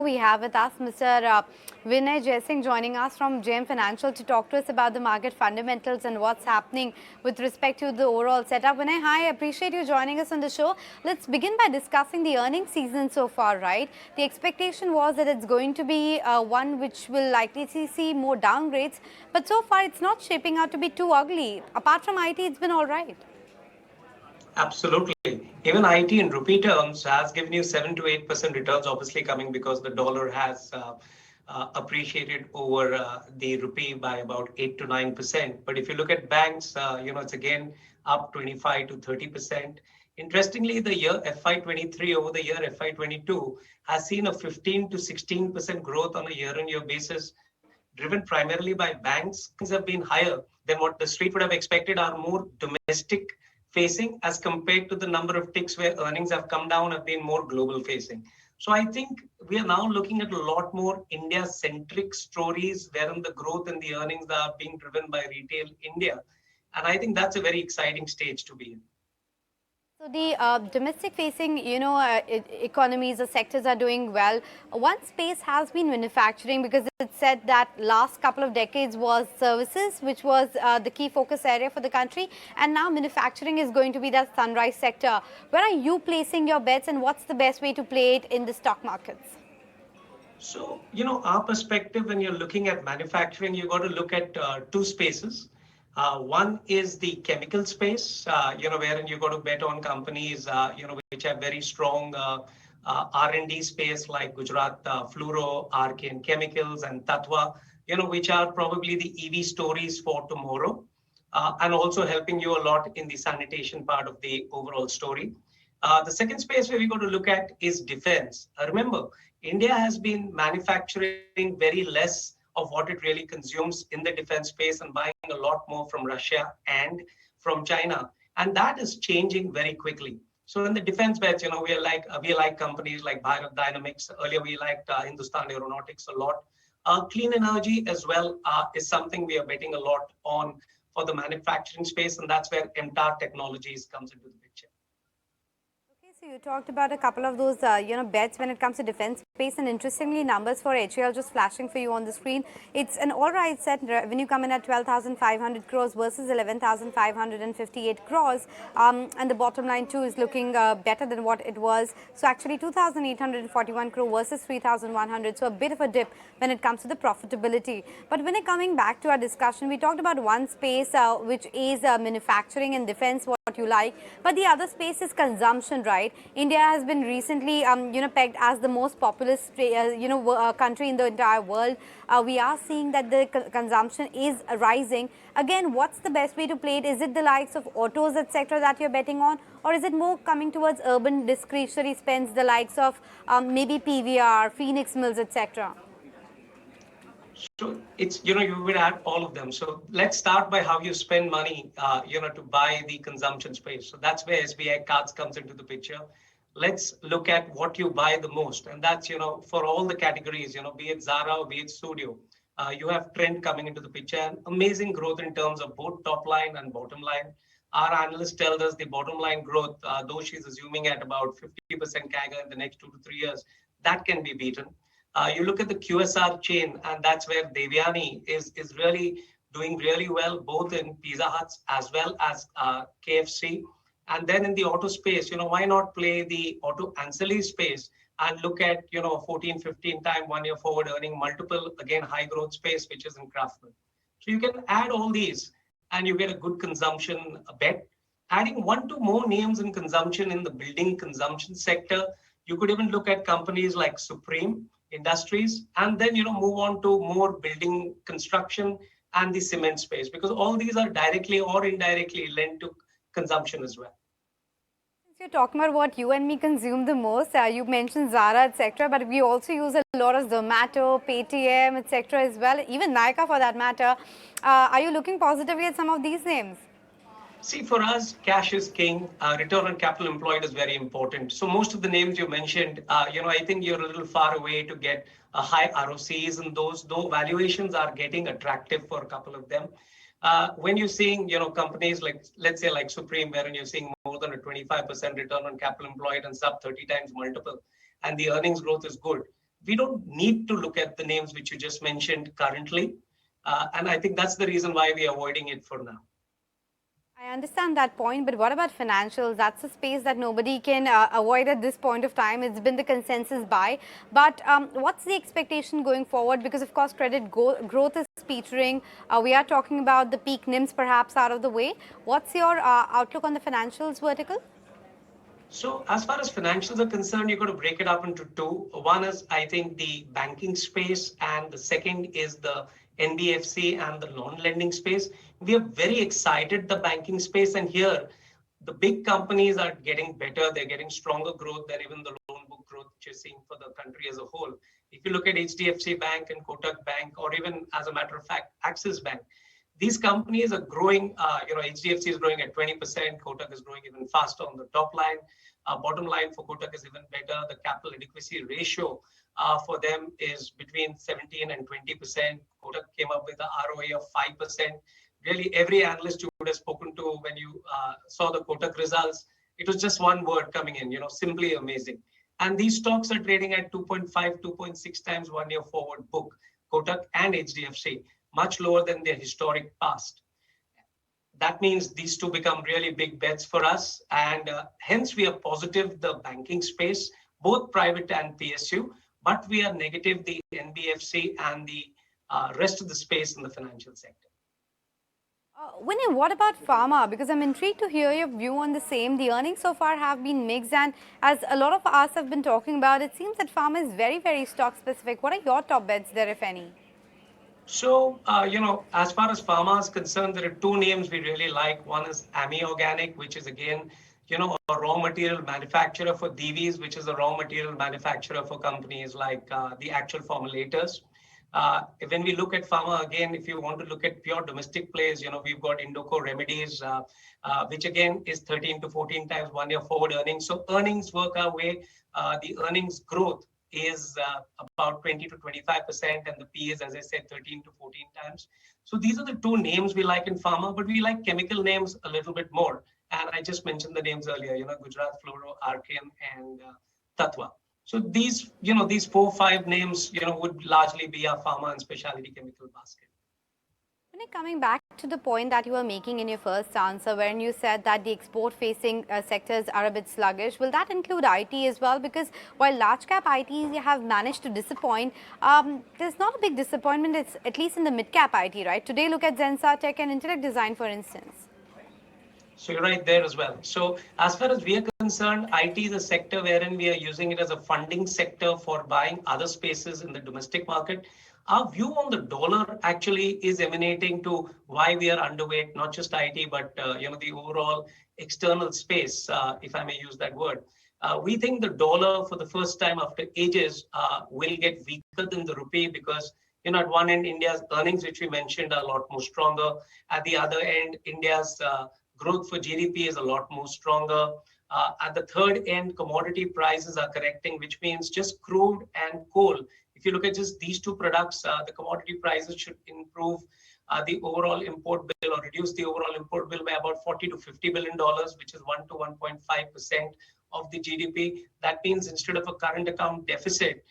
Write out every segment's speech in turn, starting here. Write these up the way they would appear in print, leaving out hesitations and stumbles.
We have with us Mr. Vinay Jaising joining us from JM Financial to talk to us about the market fundamentals and what's happening with respect to the overall setup. Vinay, hi, I appreciate you joining us on the show. Let's begin by discussing the earnings season so far, right? The expectation was that it's going to be one which will likely see more downgrades, but so far it's not shaping out to be too ugly. Apart from IT, it's been all right. Absolutely. Even IT in rupee terms has given you 7 to 8% returns, obviously coming because the dollar has appreciated over the rupee by about 8 to 9%. But if you look at banks, it's again up 25 to 30%. Interestingly, the year FY23 over the year FY22 has seen a 15 to 16% growth on a year-on-year basis, driven primarily by banks. Things have been higher than what the street would have expected, are more domestic facing as compared to the number of ticks where earnings have come down have been more global facing. So I think we are now looking at a lot more India centric stories wherein the growth and the earnings are being driven by retail India. And I think that's a very exciting stage to be in. So the domestic facing, economies or sectors are doing well. One space has been manufacturing because it said that last couple of decades was services, which was the key focus area for the country. And now manufacturing is going to be that sunrise sector. Where are you placing your bets and what's the best way to play it in the stock markets? So, our perspective when you're looking at manufacturing, you've got to look at two spaces. One is the chemical space, wherein you've got to bet on companies, which have very strong R&D space like Gujarat Fluoro, Arcane Chemicals, and Tatwa, which are probably the EV stories for tomorrow, and also helping you a lot in the sanitation part of the overall story. The second space where we got to look at is defense. Remember, India has been manufacturing very less of what it really consumes in the defense space and buying a lot more from Russia and from China. And that is changing very quickly. So in the defense bets, we like companies like Bharat Dynamics. Earlier, we liked Hindustan Aeronautics a lot. Clean energy as well is something we are betting a lot on for the manufacturing space. And that's where MTAR Technologies comes into the picture. So you talked about a couple of those, bets when it comes to defense space, and interestingly, numbers for HAL just flashing for you on the screen. It's an all-right set. Revenue coming at 12,500 crores versus 11,558 crores, and the bottom line too is looking better than what it was. So actually, 2,841 crore versus 3,100. So a bit of a dip when it comes to the profitability. But when it coming back to our discussion, we talked about one space which is manufacturing and defense, what you like, but the other space is consumption, right? India has been recently, pegged as the most populous, country in the entire world. We are seeing that the consumption is rising. Again, what's the best way to play it? Is it the likes of autos, etc., that you're betting on, or is it more coming towards urban discretionary spends, the likes of maybe PVR, Phoenix Mills, etc.? So it's, you would add all of them. So let's start by how you spend money, to buy the consumption space. So that's where SBI Cards comes into the picture. Let's look at what you buy the most. And that's, for all the categories, be it Zara or be it Studio. You have trend coming into the picture and amazing growth in terms of both top line and bottom line. Our analyst tells us the bottom line growth, though she's assuming at about 50% CAGR in the next 2 to 3 years, that can be beaten. You look at the QSR chain, and that's where Devyani is really doing really well, both in Pizza Huts as well as KFC. And then in the auto space, why not play the auto ancillary space and look at, 14, 15 time 1 year forward earning multiple, again, high growth space, which is in Craftsman. So you can add all these and you get a good consumption bet. Adding 1 to more names in consumption in the building consumption sector, you could even look at companies like Supreme Industries, and then move on to more building construction and the cement space, because all these are directly or indirectly linked to consumption as well. Since you're talking about what you and me consume the most, you mentioned Zara, etc., but we also use a lot of Zomato, Paytm, etc. as well, even Nykaa for that matter. Are you looking positively at some of these names? See, for us, cash is king. Return on capital employed is very important. So most of the names you mentioned, I think you're a little far away to get a high ROCs, and those, though valuations are getting attractive for a couple of them. When you're seeing, companies like, let's say like Supreme, wherein you're seeing more than a 25% return on capital employed and sub 30 times multiple, and the earnings growth is good. we don't need to look at the names which you just mentioned currently. And I think that's the reason why we are avoiding it for now. I understand that point, but what about financials? That's a space that nobody can avoid at this point of time. It's been the consensus buy. But what's the expectation going forward? Because, of course, credit growth is petering. We are talking about the peak NIMs perhaps out of the way. What's your outlook on the financials vertical? So as far as financials are concerned, you've got to break it up into two. One is, I think, the banking space, and the second is the NBFC and the non-lending space. We are very excited the banking space, and here the big companies are getting better. They're getting stronger growth than even the loan book growth which you're seeing for the country as a whole. If you look at HDFC Bank and Kotak Bank, or even as a matter of fact, Axis Bank, these companies are growing. HDFC is growing at 20%. Kotak is growing even faster on the top line. Bottom line for Kotak is even better. The capital adequacy ratio for them is between 17 and 20%. Kotak came up with an ROA of 5%. Really, every analyst you would have spoken to when you saw the Kotak results, it was just one word coming in, simply amazing. And these stocks are trading at 2.5, 2.6 times 1 year forward book, Kotak and HDFC, much lower than their historic past. That means these two become really big bets for us. And hence we are positive the banking space, both private and PSU, but we are negative the NBFC and the rest of the space in the financial sector. Vinay, what about Pharma? Because I'm intrigued to hear your view on the same. The earnings so far have been mixed, and as a lot of us have been talking about, it seems that Pharma is very, very stock specific. What are your top bets there, if any? So, as far as pharma is concerned, there are two names we really like. One is Ami Organic, which is again, a raw material manufacturer for DVs, which is a raw material manufacturer for companies like the actual formulators. When we look at pharma, again, if you want to look at pure domestic plays, we've got Indoco Remedies, which again is 13 to 14 times 1 year forward earnings. So earnings work our way. The earnings growth is about 20 to 25%, and the P is, as I said, 13 to 14 times. So these are the two names we like in pharma, but we like chemical names a little bit more. And I just mentioned the names earlier, Gujarat Fluoro, Archean, and Tatwa. So these 4-5 names, would largely be our pharma and specialty chemical basket. Coming back to the point that you were making in your first answer, when you said that the export-facing sectors are a bit sluggish, will that include IT as well? Because while large-cap ITs have managed to disappoint, there's not a big disappointment, it's at least in the mid-cap IT, right? Today, look at Zensa Tech and Intellect Design, for instance. So you're right there as well. So as far as we are concerned, IT is a sector wherein we are using it as a funding sector for buying other spaces in the domestic market. Our view on the dollar actually is emanating to why we are underweight, not just IT, but the overall external space, if I may use that word. We think the dollar, for the first time after ages, will get weaker than the rupee because at one end, India's earnings, which we mentioned, are a lot more stronger. At the other end, India's growth for GDP is a lot more stronger. At the third end, commodity prices are correcting, which means just crude and coal. If you look at just these two products, the commodity prices should improve the overall import bill or reduce the overall import bill by about $40 to $50 billion, which is 1 to 1.5% of the GDP. That means instead of a current account deficit,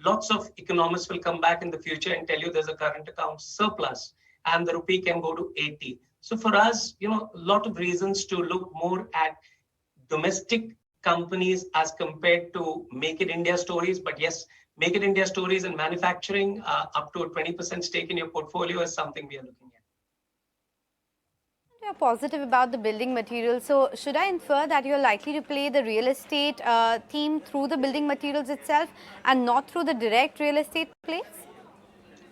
lots of economists will come back in the future and tell you there's a current account surplus and the rupee can go to 80. So for us, a lot of reasons to look more at domestic companies as compared to Make in India stories. But yes, Make in India stories and manufacturing up to a 20% stake in your portfolio is something we are looking at. You're positive about the building materials. So should I infer that you're likely to play the real estate theme through the building materials itself and not through the direct real estate plays?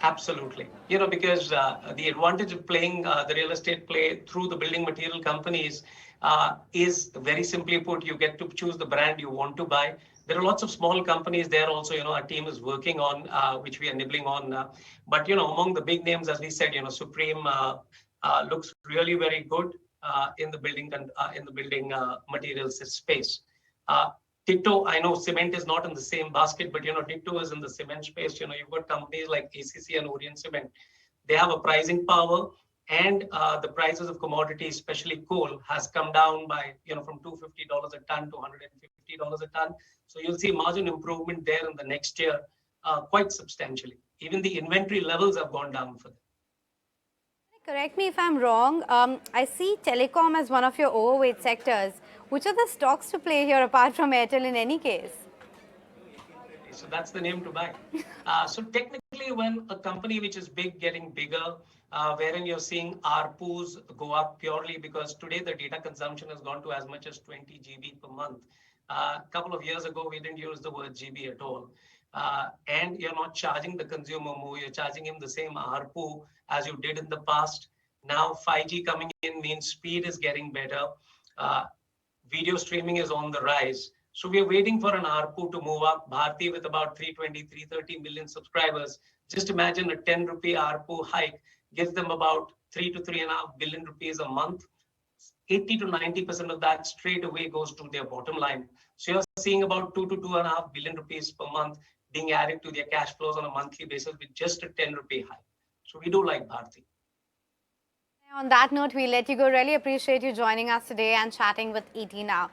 Absolutely. Because the advantage of playing the real estate play through the building material companies is very simply put, you get to choose the brand you want to buy. There are lots of small companies there also, our team is working on, which we are nibbling on. But, among the big names, as we said, Supreme looks really very good in the building materials space. Ditto, I know cement is not in the same basket, but Ditto is in the cement space. You've got companies like ACC and Orient Cement. They have a pricing power, and the prices of commodities, especially coal, has come down by from $250 a ton to $150 a ton. So you'll see margin improvement there in the next year quite substantially. Even the inventory levels have gone down for them. Correct me if I'm wrong. I see Telecom as one of your overweight sectors. Which are the stocks to play here apart from Airtel in any case? So that's the name to buy. So technically, when a company which is big getting bigger, wherein you're seeing ARPUs go up purely because today the data consumption has gone to as much as 20 GB per month. A couple of years ago, we didn't use the word GB at all. And you're not charging the consumer more, you're charging him the same ARPU as you did in the past. Now 5G coming in means speed is getting better. Uh, Video streaming is on the rise. So we are waiting for an ARPU to move up. Bharti with about 320, 330 million subscribers. Just imagine a 10 rupee ARPU hike gives them about 3 to 3.5 billion rupees a month. 80 to 90% of that straight away goes to their bottom line. So you're seeing about 2 to 2.5 billion rupees per month being added to their cash flows on a monthly basis with just a 10 rupee hike. So we do like Bharti. On that note, we'll let you go. Really appreciate you joining us today and chatting with ET Now.